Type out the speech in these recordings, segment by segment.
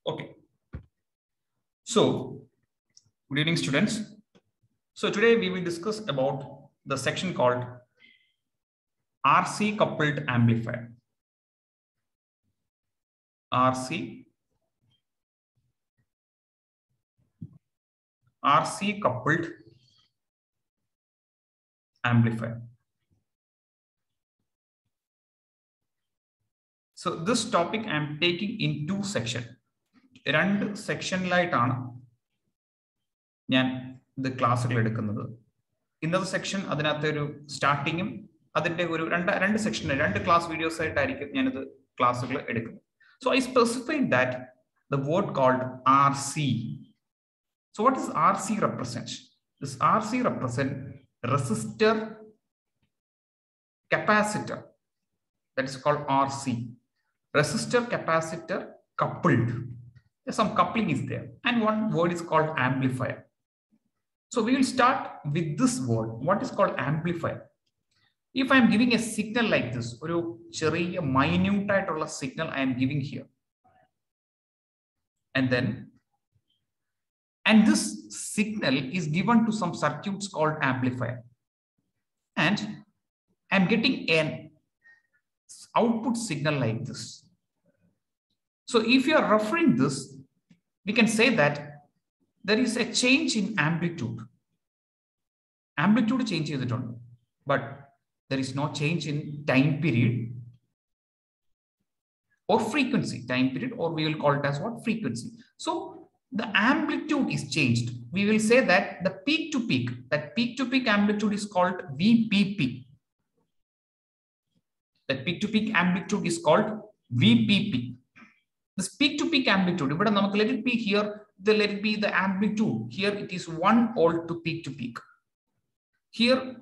Okay. So, good evening, students. So today we will discuss about the section called RC coupled amplifier. RC coupled amplifier. So this topic I am taking in two sections. Two section light the class in the section starting two section class videos class. So I specified that the word called RC. So what does RC represent? This RC represent resistor capacitor. That is called RC. Resistor capacitor coupled. Some coupling is there. And one word is called amplifier. So we will start with this word. What is called amplifier? If I am giving a signal like this, or a minute signal I am giving here. And this signal is given to some circuits called amplifier. And I am getting an output signal like this. So if you are referring this, we can say that there is a change in amplitude. Amplitude change is done, but there is no change in time period or frequency. Time period, or we will call it as what? Frequency. So the amplitude is changed. We will say that the peak to peak, that peak to peak amplitude is called VPP. That peak to peak amplitude is called VPP. This peak to peak amplitude, but let it be here, let it be the amplitude. Here it is 1 volt to peak. Here,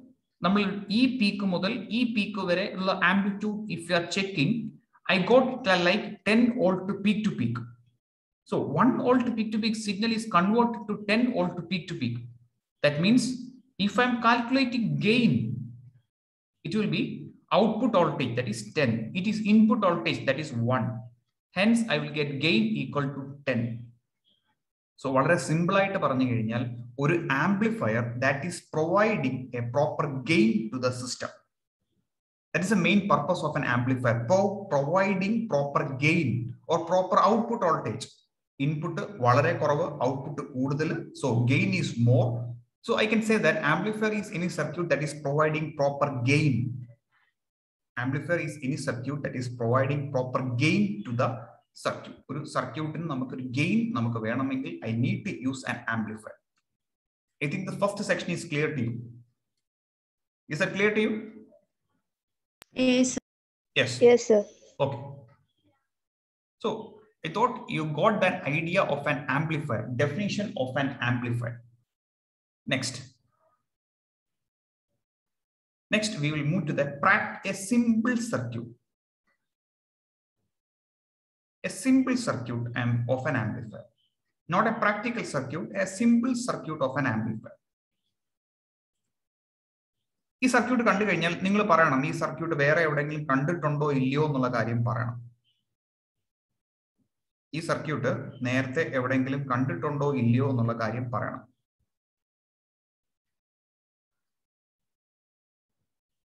E peak model, E peak amplitude, if you are checking, I got like 10 volt to peak. So 1 volt to peak signal is converted to 10 volt to peak. That means if I'm calculating gain, it will be output voltage, that is 10. It is input voltage, that is 1. Hence, I will get gain equal to 10. So, what is simple? An amplifier that is providing a proper gain to the system. That is the main purpose of an amplifier, providing proper gain or proper output voltage. Input valare koravu, output koodudal, so gain is more. So, I can say that amplifier is any circuit that is providing proper gain. Amplifier is any circuit that is providing proper gain to the circuit. Circuit in gain, I need to use an amplifier. I think the first section is clear to you. Is that clear to you? Yes. Yes. Yes, sir. Okay. So I thought you got that idea of an amplifier, definition of an amplifier. Next, we will move to a simple circuit. A simple circuit of an amplifier. Not a practical circuit, a simple circuit of an amplifier. This circuit is this circuit This circuit നേരത്തെ എവിടെയെങ്കിലും കണ്ടിട്ടുണ്ടോ ഇല്ലയോ എന്നുള്ള കാര്യം പറയണം.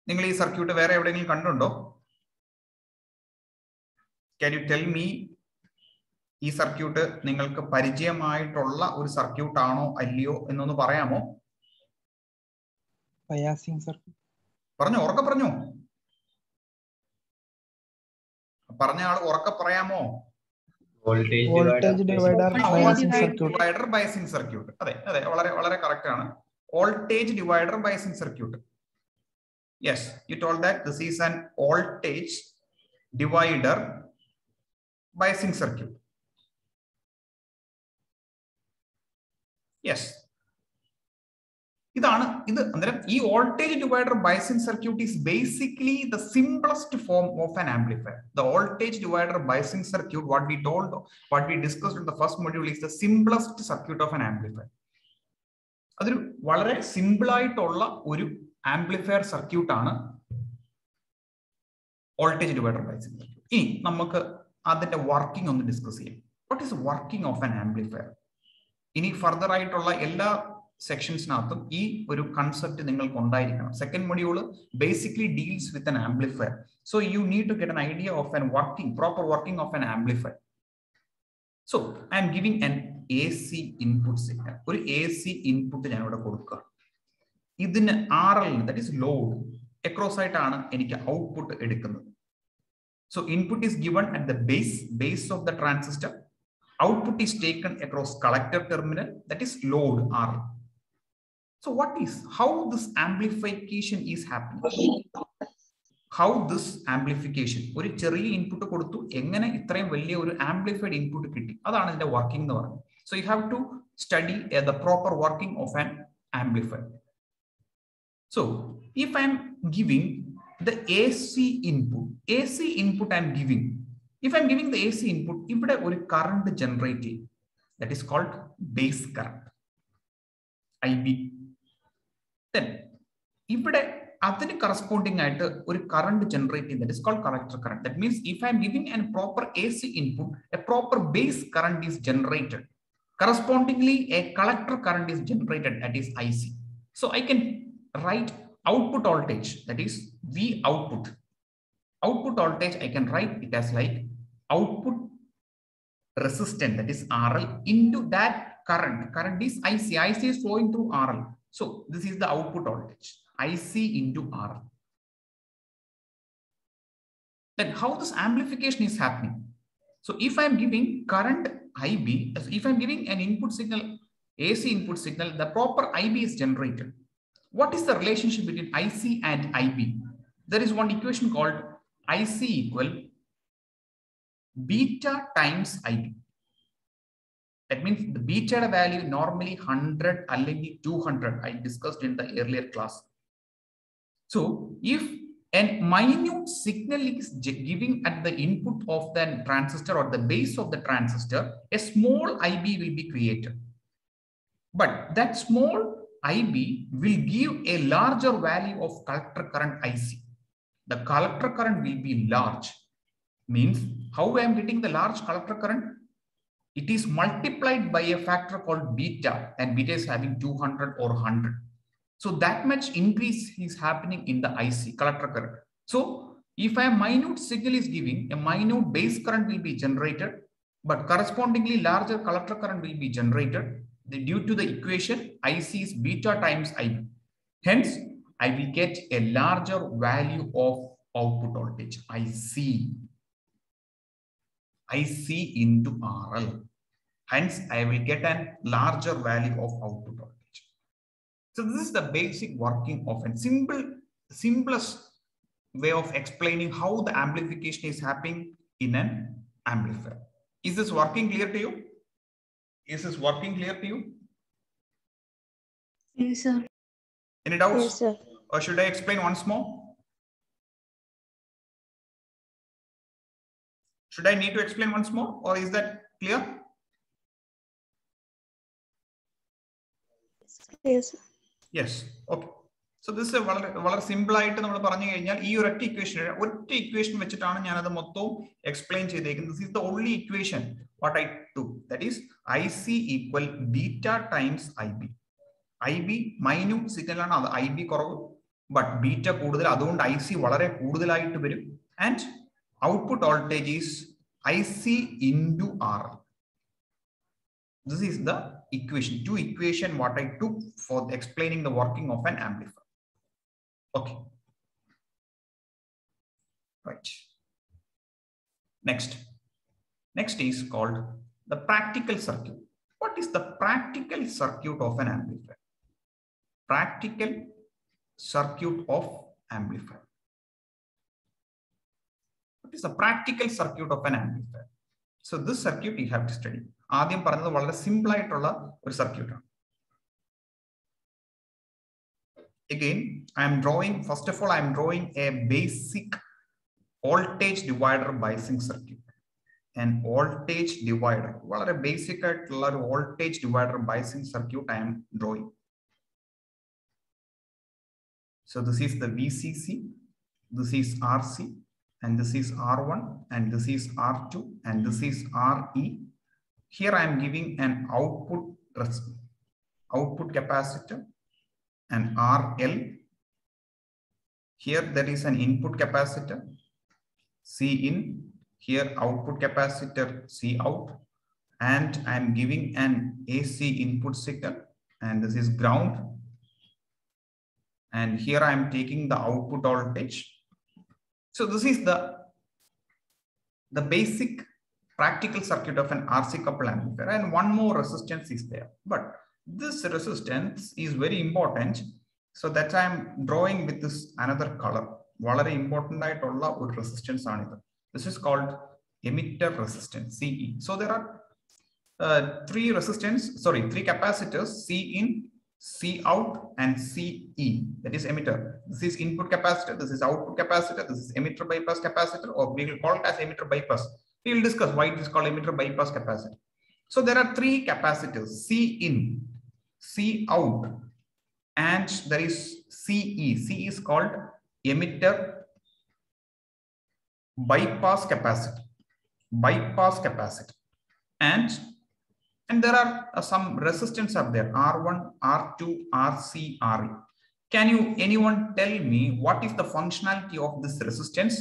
നിങ്ങൾ ഈ circuit വേറെ എവിടെയെങ്കിലും കണ്ടിട്ടുണ്ടോ? Can you tell me ഈ സർക്യൂട്ട് നിങ്ങൾക്ക് പരിചയമായിട്ടുള്ള ഒരു സർക്യൂട്ട് ആണോ അല്ലയോ എന്നൊന്ന് പറയാമോ? Biasing circuit. പറഞ്ഞോ, ഉറക്കെ പറഞ്ഞോ. പറഞ്ഞ ആൾ ഉറക്കെ പറയാമോ? Voltage divider biasing circuit. അതെ വളരെ കറക്റ്റ് ആണ്. Voltage divider biasing circuit. Yes, you told that this is an voltage divider biasing circuit. Yes. This voltage divider biasing circuit is basically the simplest form of an amplifier. The voltage divider biasing circuit, what we discussed in the first module, is the simplest circuit of an amplifier. That is very simple amplifier circuit ആണ് voltage divider biasing circuit. ഇനി നമുക്ക് അതിന്റെ working ഒന്ന് discuss ചെയ്യാം. What is the working of an amplifier? Any further ആയിട്ടുള്ള എല്ലാ സെക്ഷൻസിനകത്തും ഈ ഒരു കൺസെപ്റ്റ് നിങ്ങൾക്ക് ഉണ്ടായിരിക്കണം. Second module basically deals with an amplifier. So you need to get an idea of an proper working of an amplifier. So I am giving an AC input signal. ഒരു AC input ഞാൻ ഇവിടെ കൊടുക്കുക. ഇതിന് RL, that is load, across ആയിട്ടാണ് എനിക്ക് output എടുക്കുന്നത്. So input is given at the base of the transistor. Output is taken across collector terminal, that is load RL. So how this amplification is happening? How this amplification? ഒരു ചെറിയ input കൊടുത്തു എങ്ങനെ ഇത്രയും വലിയ ഒരു amplified input കിട്ടി, അതാണ് ഇതിന്റെ വർക്കിംഗ് എന്ന് പറയുന്നത്. So you have to study the proper working of an amplifier. So if I am giving the AC input I am giving. If I am giving the AC input, ഇവിടെ ഒരു current generate ചെയ്യും, that is called base current, IB. Then ഇവിടെ അതിന് corresponding ആയിട്ട് ഒരു current generate ചെയ്യും, that is called collector current. That means if I am giving a proper AC input, a proper base current is generated. Correspondingly, a collector current is generated, that is IC. So I can write output voltage, that is V output. Output voltage, I can write it as like output resistance, that is RL, into that current. Current is IC. IC is flowing through RL. So this is the output voltage, IC into RL. Then how this amplification is happening? So if I am giving current IB, if I am giving an input signal, AC input signal, the proper IB is generated. What is the relationship between IC and IB? There is one equation called IC equal beta times IB. That means the beta value normally 100 or 200. I discussed in the earlier class. So if a minute signal is giving at the input of the transistor or the base of the transistor, a small IB will be created. But that small IB will give a larger value of collector current IC. The collector current will be large. Means how I am getting the large collector current? It is multiplied by a factor called beta, and beta is having 200 or 100. So that much increase is happening in the IC, collector current. So if a minute signal is giving, a minute base current will be generated, but correspondingly larger collector current will be generated. Due to the equation, IC is beta times IB. Hence, I will get a larger value of output voltage, IC into RL. Hence, I will get a larger value of output voltage. So this is the basic working of a simplest way of explaining how the amplification is happening in an amplifier. Is this working clear to you? Is this working clear to you? Yes, sir. Any doubts? Yes, sir. Or should I explain once more? Should I need to explain once more, or is that clear? Yes, sir. Yes. Okay. So this is വളരെ simple ആയിട്ട് നമ്മൾ പറഞ്ഞു കഴിഞ്ഞാൽ ഈ ഒരൊറ്റ equation വെച്ചിട്ടാണ് ഞാൻ അത് മൊത്തവും എക്സ്പ്ലെയിൻ ചെയ്തേക്കുന്നത്. This is the only equation what I took. That is IC equal beta times IB. IB minute signal ആണ്, അത് IB കുറവ്, ബട്ട് ബീറ്റ കൂടുതൽ, അതുകൊണ്ട് IC വളരെ കൂടുതലായിട്ട് വരും. And output voltage is IC into RL. This is the equation, two equation what I took for explaining the working of an amplifier. Okay. Right. Next is called the practical circuit. What is the practical circuit of an amplifier? Practical circuit of amplifier. What is the practical circuit of an amplifier? So this circuit you have to study. ആദ്യം പറഞ്ഞത് വളരെ simple ആയിട്ടുള്ള ഒരു circuit ആണ്. Again, first of all, I am drawing a basic voltage divider biasing circuit. And voltage divider, വളരെ basic ആയിട്ടുള്ള ഒരു voltage divider biasing circuit I am drawing. So this is the VCC, this is RC, and this is R1, and this is R2, and this is RE, Here I am giving an output capacitor, an RL. Here there is an input capacitor, C in. Here output capacitor, C out. And I am giving an AC input signal, and this is ground. And here I am taking the output voltage. So this is the basic practical circuit of an RC coupled amplifier, and one more resistance is there. But this resistance is very important, so that I am drawing with this another color. Very important resistance. This is called emitter resistance, CE. So there are three capacitors, C in, C out, and CE. That is emitter. This is input capacitor, this is output capacitor, this is emitter bypass capacitor, or we will call it as emitter bypass. We will discuss why it is called emitter bypass capacitor. So there are three capacitors, C in, C out, and there is CE. CE is called emitter bypass capacitor. And there are some resistance up there, R1, R2, RC, RE. Can anyone tell me what is the functionality of this resistance?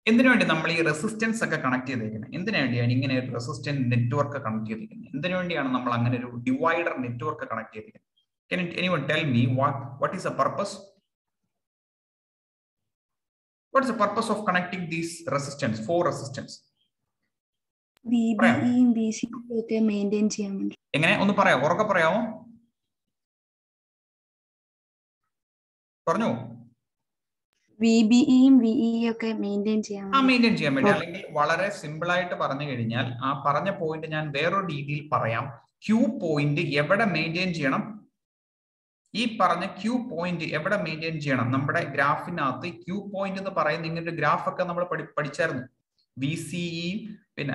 എന്തിനു വേണ്ടി നമ്മൾ ഈ resistance ഒക്കെ connect ചെയ്തേക്കുന്നത്? എന്തിനു വേണ്ടിയാണ് ഇങ്ങനെ ഒരു റെസിസ്റ്റൻസ് നെറ്റ്വർക്ക് കണക്ട് ചെയ്തിരിക്കുന്നത്? എന്തിനു വേണ്ടിയാണ് നമ്മൾ അങ്ങനെ ഒരു ഡിവൈഡർ നെറ്റ്വർക്ക് കണക്ട് ചെയ്തിരിക്കുന്നത്? Can anyone tell me what is the purpose? What is the purpose of connecting these resistance, four resistance? VBEയും VCEയും ഒക്കെ മെയിൻറ്റെയിൻ ചെയ്യാൻ വേണ്ടി. എങ്ങനെ ഒന്ന് പറയാമോ? ഉറക്കെ പറയാമോ? പറഞ്ഞോ. VBEയും VEയും ഒക്കെ മെയിൻറ്റെയിൻ ചെയ്യാൻ വേണ്ടി. അല്ലെങ്കിൽ വളരെ സിമ്പിൾ ആയിട്ട് പറഞ്ഞു കഴിഞ്ഞാൽ ആ പറഞ്ഞ പോയിന്റ് ഞാൻ വേറൊരു രീതിയിൽ പറയാം. ക്യൂ പോയിന്റ് എവിടെ മെയിൻറ്റെയിൻ ചെയ്യണം? ഈ പറഞ്ഞ ക്യൂ പോയിന്റ് എവിടെ മെയിൻറ്റെയിൻ ചെയ്യണം? നമ്മുടെ ഗ്രാഫിനകത്ത് ക്യൂ പോയിന്റ് എന്ന് പറയുന്ന ഇങ്ങനൊരു ഗ്രാഫ് ഒക്കെ നമ്മൾ പഠിച്ചായിരുന്നു. VCEയും പിന്നെ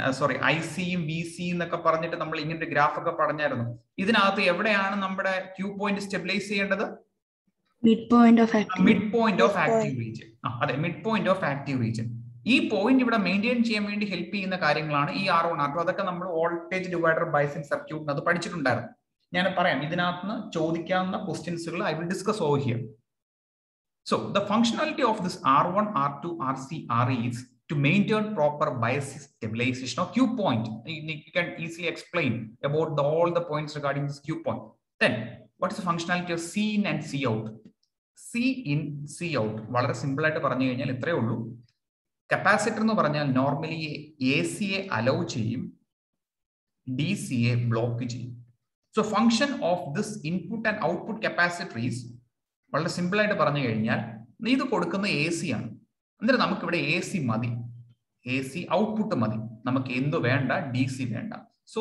ICയും VCയും എന്നൊക്കെ പറഞ്ഞിട്ട് നമ്മൾ ഇങ്ങനൊരു ഗ്രാഫ് ഒക്കെ പറഞ്ഞായിരുന്നു. ഇതിനകത്ത് എവിടെയാണ് നമ്മുടെ ക്യൂ പോയിന്റ് സ്റ്റെബിലൈസ് ചെയ്യേണ്ടത്? Mid point of active region. അതെ, mid point of active region. ഈ പോയിന്റ് ഇവിടെ മെയിൻറ്റെയിൻ ചെയ്യാൻ വേണ്ടി ഹെൽപ്പ് ചെയ്യുന്ന കാര്യങ്ങളാണ് ഈ R1, R2. അതൊക്കെ നമ്മൾ വോൾട്ടേജ് ഡിവൈഡർ ബയസിംഗ് സർക്യൂട്ടിന് അത് പഠിച്ചിട്ടുണ്ടായിരുന്നു. ഞാൻ പറയാം, ഇതിനകത്ത് നിന്ന് ചോദിക്കാവുന്ന ക്വസ്റ്റ്യൻസുകൾ I will discuss over here. So the functionality of this R1, R2, RC, RE is to maintain proper bias stabilization of Q point. You can easily explain about all the points regarding this Q point. Then, what is the functionality of C in and C out? C in, C out. വളരെ simple ആയിട്ട് പറഞ്ഞു കഴിഞ്ഞാൽ ഇത്രയേ ഉള്ളൂ. Capacitor എന്ന് പറഞ്ഞാൽ normally AC-യെ allow ചെയ്യും, DC-യെ block ചെയ്യും. So function of this input and output capacitor is, വളരെ സിമ്പിൾ ആയിട്ട് പറഞ്ഞു കഴിഞ്ഞാൽ ഇത് കൊടുക്കുന്ന AC ആണ്. എന്നിട്ട് നമുക്കിവിടെ AC മതി, AC ഔട്ട്പുട്ട് മതി, നമുക്ക് എന്ത് വേണ്ട, DC വേണ്ട. So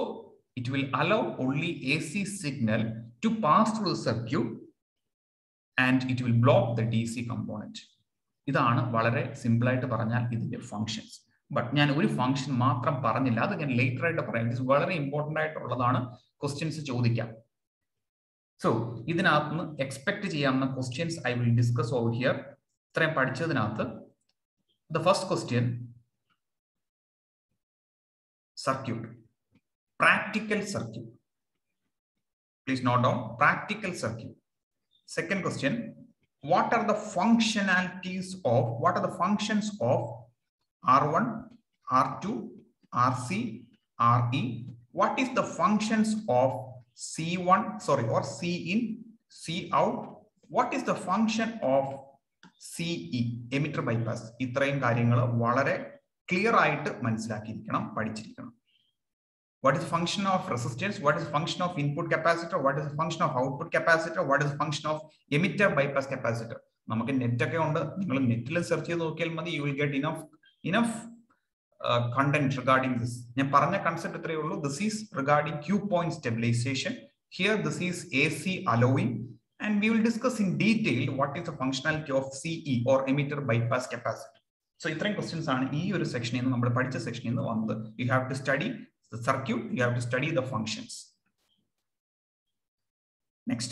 it will allow only AC signal to pass through the circuit and it will block the DC component. ഇതാണ് വളരെ സിമ്പിൾ ആയിട്ട് പറഞ്ഞാൽ ഇതിന്റെ ഫങ്ഷൻസ്. ബട്ട് ഞാൻ ഒരു ഫംഗ്ഷൻ മാത്രം പറഞ്ഞില്ല, അത് ഞാൻ ലേറ്റർ ആയിട്ട് പറയാം. ഇത് വളരെ ഇമ്പോർട്ടന്റ് ആയിട്ടുള്ളതാണ്, ക്വസ്റ്റ്യൻസ് ചോദിക്കാം. സോ ഇതിനകത്ത് നിന്ന് എക്സ്പെക്ട് ചെയ്യാവുന്ന questions I will discuss over here. ഇത്രയും പഠിച്ചതിനകത്ത് the first question, circuit, practical circuit. Please note down practical circuit. Second question, what are the functionalities of, what are the functions of R1, R2, RC, RE? What is the functions of C1, or C in, C out? What is the function of CE, emitter bypass? ഇത്രയും കാര്യങ്ങൾ വളരെ clear ആയിട്ട് മനസ്സിലാക്കിയിരിക്കണം, പഠിച്ചിരിക്കണം. What is the function of resistance? What is the function of input capacitor? What is the function of output capacitor? What is the function of emitter bypass capacitor? നമുക്ക് net ഒക്കെ ഉണ്ട്, നിങ്ങൾ നെറ്റിൽ സെർച്ച് ചെയ്ത് നോക്കിയാൽ മതി. You will get enough content regarding this. ഞാൻ പറഞ്ഞ കൺസെപ്റ്റ് ഇത്രയേ ഉള്ളൂ. This is regarding Q point stabilization. Here this is AC allowing. And we will discuss in detail what is the functionality of CE or emitter bypass capacitor. So, ഇത്രയും questions ആണ് ഈ ഒരു സെക്ഷനിൽ നിന്ന്, നമ്മൾ പഠിച്ച സെക്ഷനിൽ നിന്ന് വന്നത്. You have to study the circuit, you have to study the functions. Next,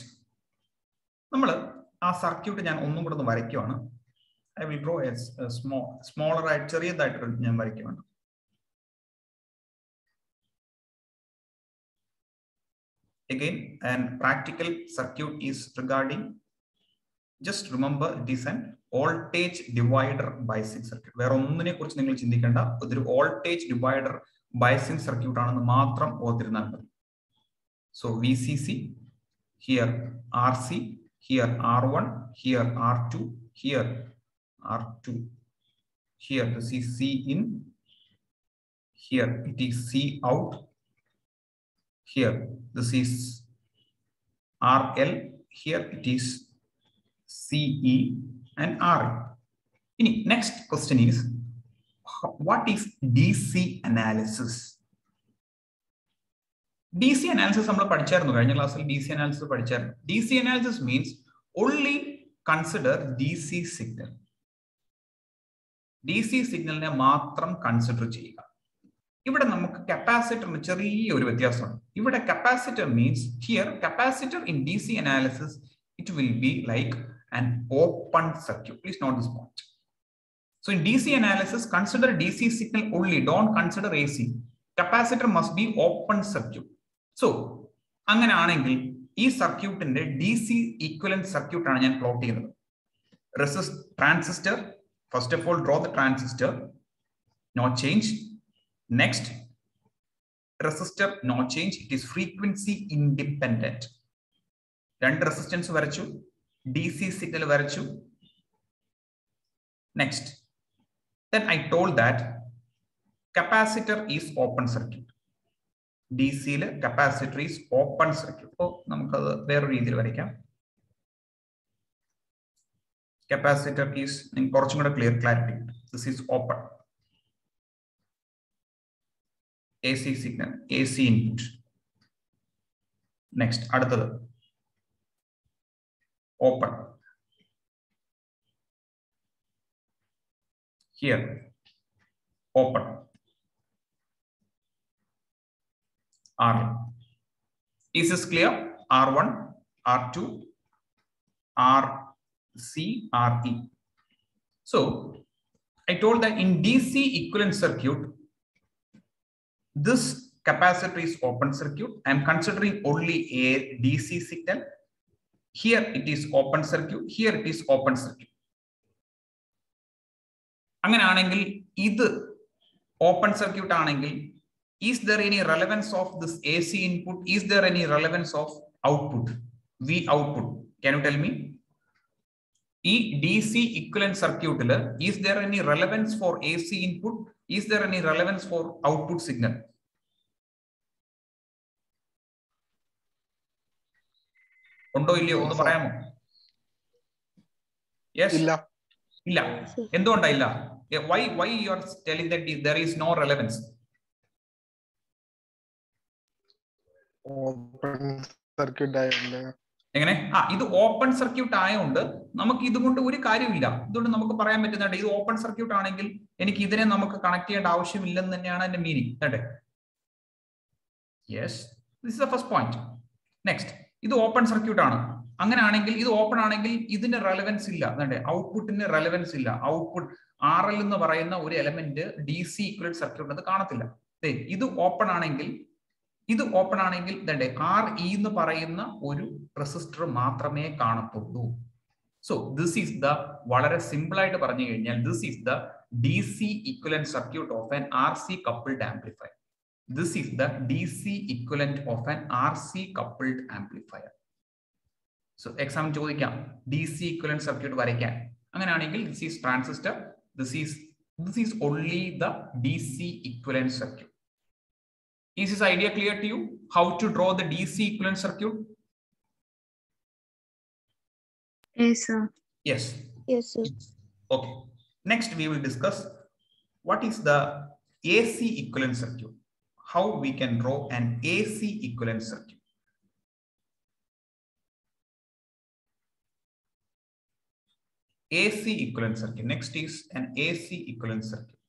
നമ്മൾ ആ സർക്യൂട്ട് ഞാൻ ഒന്നും കൂടെ ഒന്ന് വരയ്ക്കുവാണ്. I will draw a smaller ആയിട്ട്, ചെറിയതായിട്ട് ഞാൻ വരയ്ക്കുവാണ്. Again, and practical circuit is regarding, just remember it is an voltage divider biasing circuit. വേറെ ഒന്നിനെ കുറിച്ച് നിങ്ങൾ ചിന്തിക്കേണ്ട, ഇതൊരു voltage divider biasing circuit ആണെന്ന് മാത്രം ഓർത്തിരുന്നാൽ മതി. So VCC, here RC, here R1, here R2, here R2, here this is C in, here it is C out, here this is RL, here it is CE and RE. Next question is, what is DC analysis? DC analysis നമ്മൾ പഠിച്ചായിരുന്നു, കഴിഞ്ഞ ക്ലാസ്സിൽ DC analysis പഠിച്ചായിരുന്നു. DC analysis means only consider DC signal. DC സിഗ്നലിനെ മാത്രം consider ചെയ്യുക. ഇവിടെ നമുക്ക് കപ്പാസിറ്ററിന് ചെറിയൊരു വ്യത്യാസമുണ്ട്. ഇവിടെ capacitor means here capacitor in DC analysis it will be like an open circuit. Please note this point. So in DC analysis, consider DC signal only. Don't consider AC. Capacitor must be open circuit. So, അങ്ങനെ ആണെങ്കിൽ ഈ സർക്യൂട്ടിന്റെ DC equivalent circuit ആണ് ഞാൻ plot ചെയ്യുന്നത്. Transistor. First of all, draw the transistor. No change. Next, resistor. No change. It is frequency independent. രണ്ട് resistance വരച്ചു. DC signal varachu. Next, then I told that capacitor is open circuit. DC le capacitor is open circuit. So namukku vera reethil varikam. Capacitor is in korchum kude clarity. This is open. AC signal, AC input. Next, aduthathu open. Here, open. R1. Is this clear? R1, R2, RC, RE. So, I told that in DC equivalent circuit, this capacitor is open circuit. I am considering only a DC signal. Here it is open circuit. Here it is open circuit. അങ്ങനെ ആണെങ്കിൽ ഇത് open circuit ആണെങ്കിൽ is there any relevance of this AC input? Is there any relevance of output? V output. Can you tell me? ഈ DC equivalent circuit ല് is there any relevance for AC input? Is there any relevance for output signal? ഉണ്ടോ ഇല്ലയോ ഒന്ന് പറയാമോ? Yes. ഇല്ല. ഇല്ല. എന്തുകൊണ്ടാ ഇല്ല? Why you are telling that there is no relevance? Open circuit ആയതുകൊണ്ട്. എങ്ങനെ? ഇത് ഓപ്പൺ സർക്യൂട്ട് ആയതുകൊണ്ട് നമുക്ക് ഇതുകൊണ്ട് ഒരു കാര്യമില്ല. ഇതുകൊണ്ട് നമുക്ക് പറയാൻ പറ്റുന്നുണ്ട് ഇത് ഓപ്പൺ സർക്യൂട്ട് ആണെങ്കിൽ എനിക്ക് ഇതിനെ നമുക്ക് കണക്ട് ചെയ്യേണ്ട ആവശ്യമില്ലെന്ന് തന്നെയാണ് എന്റെ മീനിങ്. അല്ലേ? Yes, this is the first point. Next, ഇത് ഓപ്പൺ സർക്യൂട്ട് ആണ്. അങ്ങനെ ആണെങ്കിൽ ഇത് ഓപ്പൺ ആണെങ്കിൽ ഇതിന് റെലവൻസ് ഇല്ല. ഔട്ട്പുട്ടിന് റെലവൻസ് ഇല്ല. ഔട്ട്പുട്ട് RL എന്ന് പറയുന്ന ഒരു എലമെന്റ് DC ഇക്വലന്റ് സർക്യൂട്ടിനകത്ത് കാണത്തില്ല. ഇത് ഓപ്പൺ ആണെങ്കിൽ RE എന്ന് പറയുന്ന ഒരു റെസിസ്റ്റർ മാത്രമേ കാണത്തുള്ളൂ. സോ ദിസ് ഈസ് ദ, വളരെ സിമ്പിൾ ആയിട്ട് പറഞ്ഞു കഴിഞ്ഞാൽ this is the DC equivalent circuit of an RC coupled amplifier. This is the DC equivalent of an RC coupled amplifier. So exam ചോദിക്കാം DC equivalent circuit വരയ്ക്കാൻ. അങ്ങനെയാണെങ്കിൽ this is transistor. This is only the DC equivalent circuit. Is this idea clear to you? How to draw the DC equivalent circuit? Yes, sir. Yes. Yes, sir. Okay. Next, we will discuss what is the AC equivalent circuit. How we can draw an AC equivalent circuit. AC equivalent circuit. Next is an AC equivalent circuit.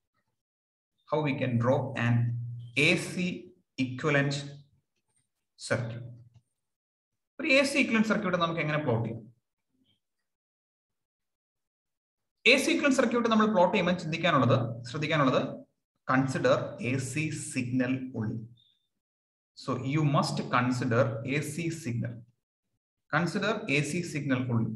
How we can draw an AC equivalent circuit. ഒരു AC equivalent circuit നമുക്ക് എങ്ങനെ plot ചെയ്യാം? AC equivalent circuit നമ്മൾ plot ചെയ്യുമ്പോൾ ശ്രദ്ധിക്കാനുള്ളത് consider AC signal only. So you must consider AC signal. Consider AC signal only.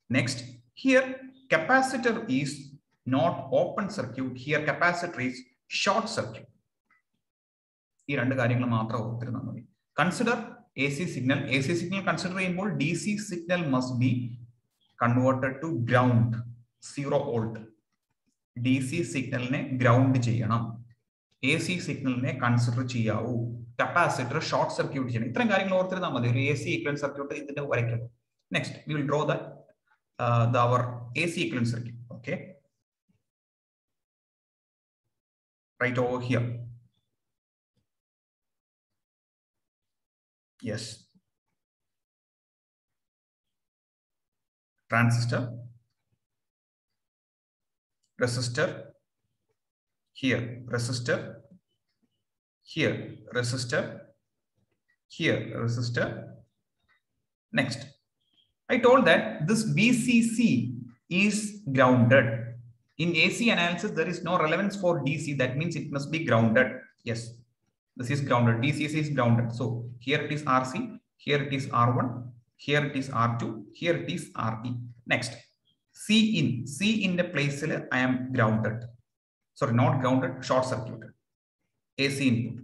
Next, here capacitor is not open circuit. Here capacitor is short circuit. Consider AC signal. AC signal consider DC signal must be converted to ground, 0 volt. DC signal ne ground cheyanam. AC signal ne consider cheyavu. Capacitor short circuit cheyanam. Ithram karyangal orthirunna madi. AC equivalent circuit idinte varaykkum. Next, we will draw our AC equivalent circuit. Okay, right over here. Yes. Transistor, resistor, here resistor, here resistor, here resistor. Next, I told that this VCC is grounded. In AC analysis, there is no relevance for DC. That means it must be grounded. Yes, this is grounded. DCC is grounded. So here it is RC, here it is R1, here it is R2, here it is RE. Next, C in the place I am grounded. Sorry, not grounded, short circuited. AC input.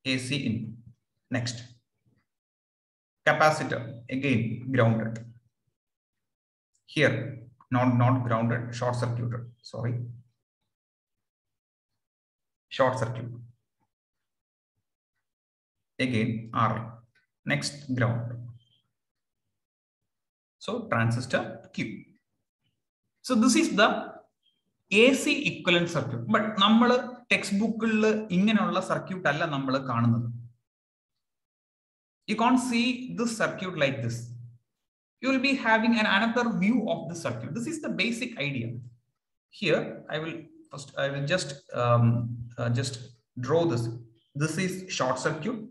AC input. Next, capacitor, again grounded. Here, not grounded, short circuited. Sorry, short circuit. Again, RL. Next, ground. So, transistor Q. So, this is the AC equivalent circuit. But we textbook circuit you can't see this circuit like this. You will be having another view of the circuit. This is the basic idea. Here, I will just draw this. This is short circuit.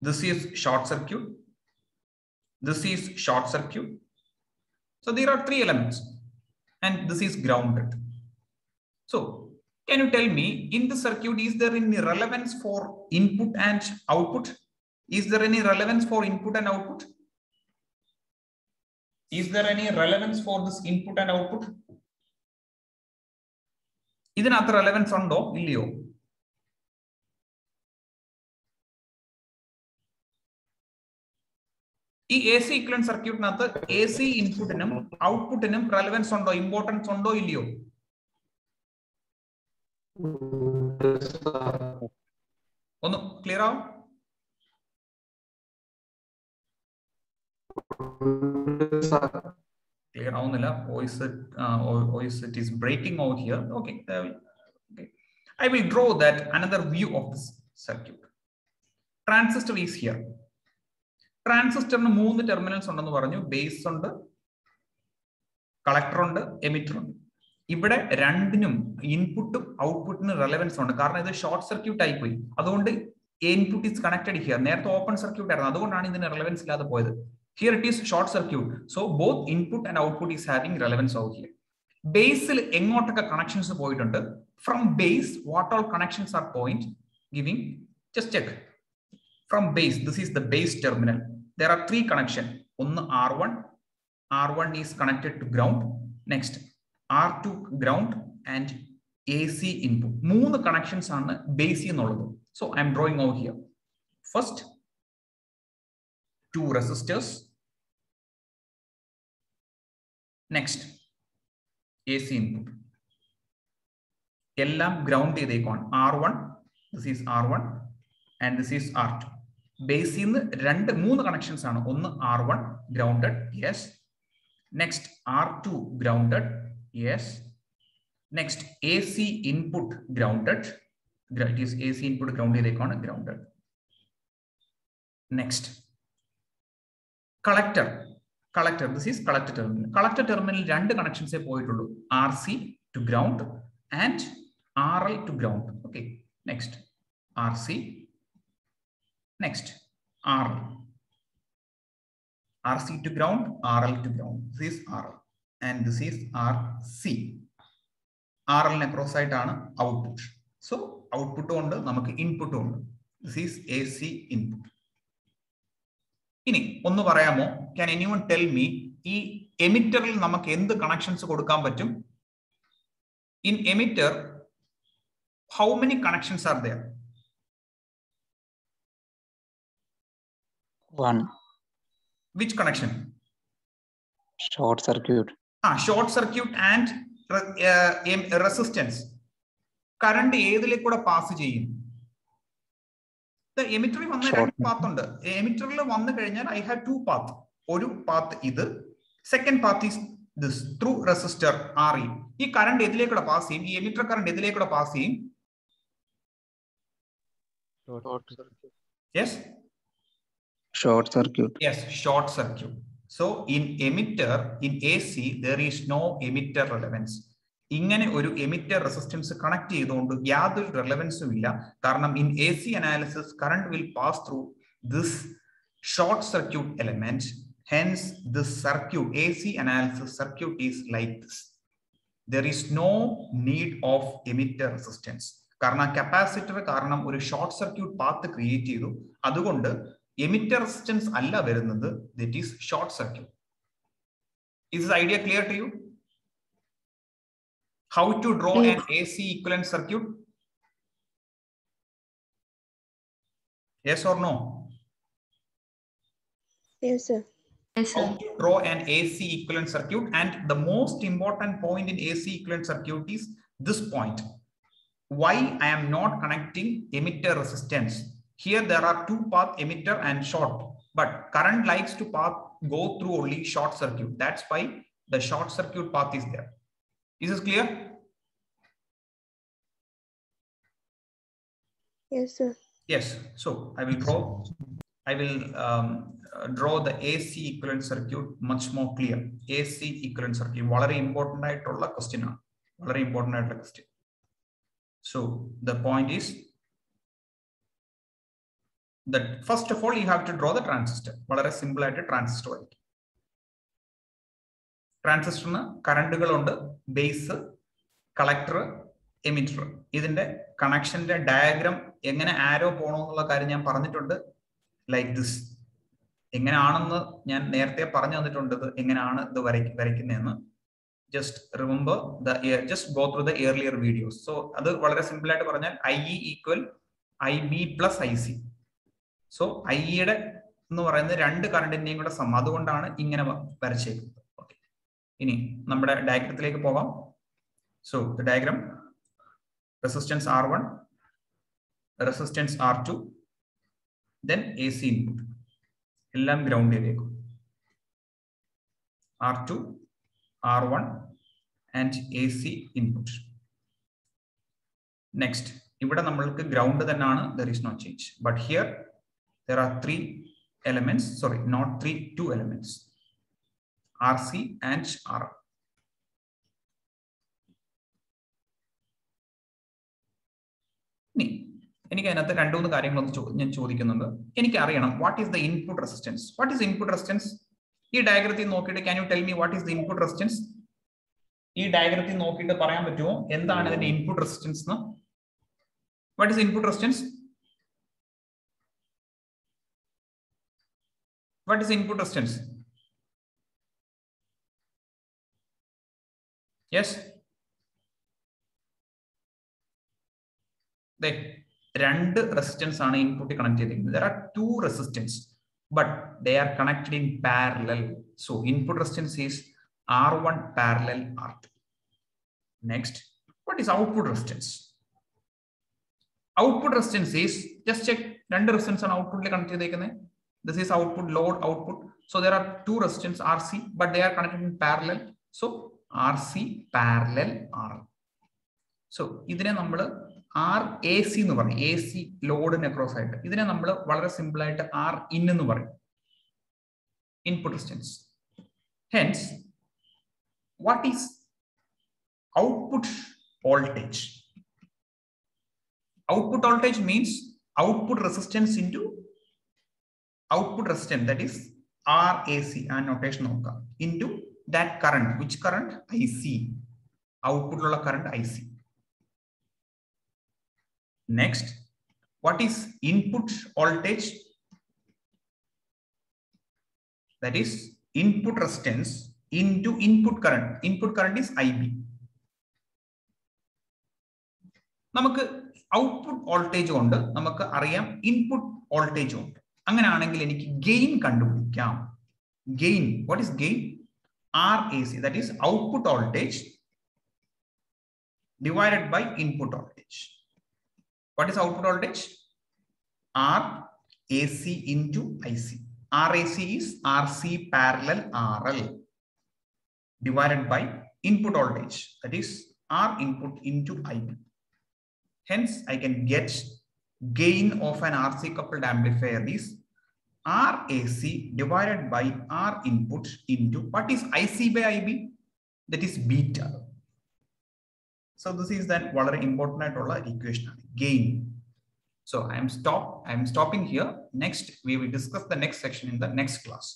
This is short circuit. This is short circuit. So there are 3 elements, and this is grounded. So can you tell me, in the circuit, is there any relevance for input and output? Is there any relevance for input and output? Is there any relevance for this input and output? Idinathu relevance undo illiyo? ഈ AC equivalent circuit nathu AC input inum output inum relevance undo, importance undo illiyo? Onnu clear avu? Clear avunilla, voice it is breaking over here. Okay, okay. I will draw that another view of this circuit. Transistor is here. Transistor nu 3 terminals undennu paranju. Base undu, collector undu, emitter undu. ഇവിടെ രണ്ടിനും ഇൻപുട്ടും ഔട്ട്പുട്ടിനും relevance ഉണ്ട്. കാരണം ഇത് short circuit ആയി പോയി. അതുകൊണ്ട് input is connected here. നേരത്തെ ഓപ്പൺ സർക്യൂട്ട് ആയിരുന്നു, അതുകൊണ്ടാണ് ഇതിന് റെലവൻസ് ഇല്ലാതെ പോയത്. Here it is short circuit. So both input and output is having relevance over here. Base engottaka connections poyittunde. From base, what all connections are giving? Just check. From base, this is the base terminal. There are 3 connections. One R1. R1 is connected to ground. Next, R2 ground and AC input. 3 connections are base ennullathu. So I am drawing over here. First, 2 resistors. Next, AC input. Ellam ground edekon. R1, this is R1 and this is R2. Base in 3 connections are. One R1 grounded, yes. Next, R2 grounded, yes. Next, AC input grounded. It is AC input grounded edekon grounded. Next, collector. This is collector terminal. Collector terminal 2 connections poyitullu. RC to ground and RL to ground. Okay. Next, RC. Next, RL. RC to ground, RL to ground. This is RL and this is RC. RL across ആയിട്ടാണ് output. So ഔട്ട്പുട്ടും ഉണ്ട്, നമുക്ക് ഇൻപുട്ടും ഉണ്ട്. This is AC input. ഇനി ഒന്ന് പറയാമോ, can anyone tell me ഈ എമിറ്ററിൽ നമുക്ക് എന്ത് കണക്ഷൻസ് കൊടുക്കാൻ പറ്റും? In emitter how many connections R there? 1. Which connection? Short circuit. Short circuit and resistance. Current ഏതിലേക്ക് കൂടെ പാസ് ചെയ്യും? എമിറ്ററിൽ വന്ന രണ്ട് പാത്ത് ഉണ്ട്. എമിറ്ററിൽ വന്നു കഴിഞ്ഞാൽ ഐ ഹാവ് 2 പാത്ത്. ഒരു പാത്ത് ഇത്, second path is this through resistor RE. ഈ കറണ്ട് എതിലേക്കൂടെ പാസ് ചെയ്യും? ഈ എമിറ്റർ കറണ്ട് എതിലേക്കൂടെ പാസ് ചെയ്യും? Yes? Short circuit. Yes, short circuit. So in emitter, in AC, there is no emitter relevance. ഇങ്ങനെ ഒരു emitter resistance connect ചെയ്തുകൊണ്ട് യാതൊരു റെലവൻസും ഇല്ല. കാരണം in AC analysis, current will pass through this short circuit element. Hence, this circuit, AC analysis circuit is like this. There is no need of emitter resistance. കാരണം capacitor കാരണം ഒരു short circuit path create ചെയ്തു, അതുകൊണ്ട് emitter resistance അല്ല വരുന്നത്. That is short circuit. Is this idea clear to you? How to draw an AC equivalent circuit? Yes or no? Yes, sir. Yes, sir. How to draw an AC equivalent circuit, and the most important point in AC equivalent circuit is this point. Why I am not connecting emitter resistance? Here there are 2 path, emitter and short, but current likes to path go through only short circuit. That's why the short circuit path is there. Is this clear? Yes, sir. Yes. So I will draw the AC equivalent circuit much more clear. AC equivalent circuit വളരെ important ആയിട്ടുള്ള question ആണ്. വളരെ important ആയിട്ടുള്ള question. So the point is that first of all you have to draw the transistor. വളരെ simple ആയിട്ട് transistor വരയ്ക്കും. ട്രാൻസിസ്റ്ററിന് കറണ്ടുകളുണ്ട്, ബേസ്, കളക്ടർ, എമിറ്റർ. ഇതിന്റെ കണക്ഷന്റെ ഡയഗ്രാം എങ്ങനെ ആരോ പോകണമെന്നുള്ള കാര്യം ഞാൻ പറഞ്ഞിട്ടുണ്ട്. Like this. എങ്ങനെയാണെന്ന് ഞാൻ നേരത്തെ പറഞ്ഞു തന്നിട്ടുണ്ട്. ഇത് എങ്ങനെയാണ് ഇത് വരയ്ക്കുന്നതെന്ന്. Just remember just go through the earlier videos. So അത് വളരെ സിമ്പിൾ ആയിട്ട് പറഞ്ഞാൽ IE equal IB plus IC. So IEയുടെ എന്ന് പറയുന്നത് രണ്ട് കറണ്ടിന്റെയും കൂടെ സം. അതുകൊണ്ടാണ് ഇങ്ങനെ വരച്ചേക്കുന്നത്. ഓക്കെ, ഇനി നമ്മുടെ ഡയഗ്രത്തിലേക്ക് പോകാം. So the diagram, resistance R1, resistance R2, then AC input. എല്ലാം ഗ്രൗണ്ട് ചെയ്തേക്കും. R2, R1 and AC input. Next, ഇവിടെ നമ്മൾക്ക് ഗ്രൗണ്ട് തന്നെയാണ്. There is no change. But here there are 3 elements. Sorry, not 3, 2 elements. RC and R. എനിക്ക് അതിനകത്ത് 2-3 കാര്യങ്ങളൊന്ന് ഞാൻ ചോദിക്കുന്നുണ്ട്. എനിക്ക് അറിയണം what is the input resistance. What is input resistance? ഈ ഡയഗ്രത്തിൽ നോക്കിയിട്ട് can you tell me what is the input resistance? ഈ ഡയഗ്രത്തിൽ നോക്കിയിട്ട് പറയാൻ പറ്റുമോ എന്താണ് ഇതിന്റെ ഇൻപുട്ട് റെസിസ്റ്റൻസ് എന്ന്? What is input resistance? What is input resistance? Yes, രണ്ട് റെസിസ്റ്റൻസ് ആണ് ഇൻപുട്ട് കണക്ട് ചെയ്തിരിക്കുന്നത്. There are 2 resistance, but they are connected in parallel. So input resistance is R1 parallel R2. Next, what is output resistance? Output resistance is, just check, രണ്ട് resistance ആണ് ഔട്ട്പുട്ടിൽ connect ചെയ്തേക്കുന്നത്. This is output, load, output. So there are 2 resistance RC, but they are connected in parallel. So RC parallel R. So ഇതിനെ നമ്മൾ RAC എന്ന് പറയും. AC ലോഡിന് across ആയിട്ട്. ഇതിനെ നമ്മൾ വളരെ സിമ്പിൾ ആയിട്ട് RIN എന്ന് പറയും, input resistance. Hence what is output voltage? Output voltage means output resistance into output resistance, that is RAC. ആ നൊട്ടേഷൻ നോക്കാം. Into that current. Which current? IC. ഔട്ട്പുട്ടിലുള്ള current IC. Next, what is input voltage? That is input resistance into input current. Input current is IB. നമുക്ക് output voltage ഉണ്ട്, നമുക്ക് അറിയാം input voltage ഉണ്ട്. അങ്ങനെയാണെങ്കിൽ എനിക്ക് ഗെയിൻ കണ്ടുപിടിക്കാം. Gain, what is gain? RAC, that is output voltage divided by input voltage. What is output voltage? RAC into IC. RAC is RC parallel RL divided by input voltage, that is R input into IB. Hence, I can get gain of an RC coupled amplifier is RAC divided by R input into what is IC by IB? That is beta. So this is that very important equation, gain. So I am stopping here. Next, we will discuss the next section in the next class.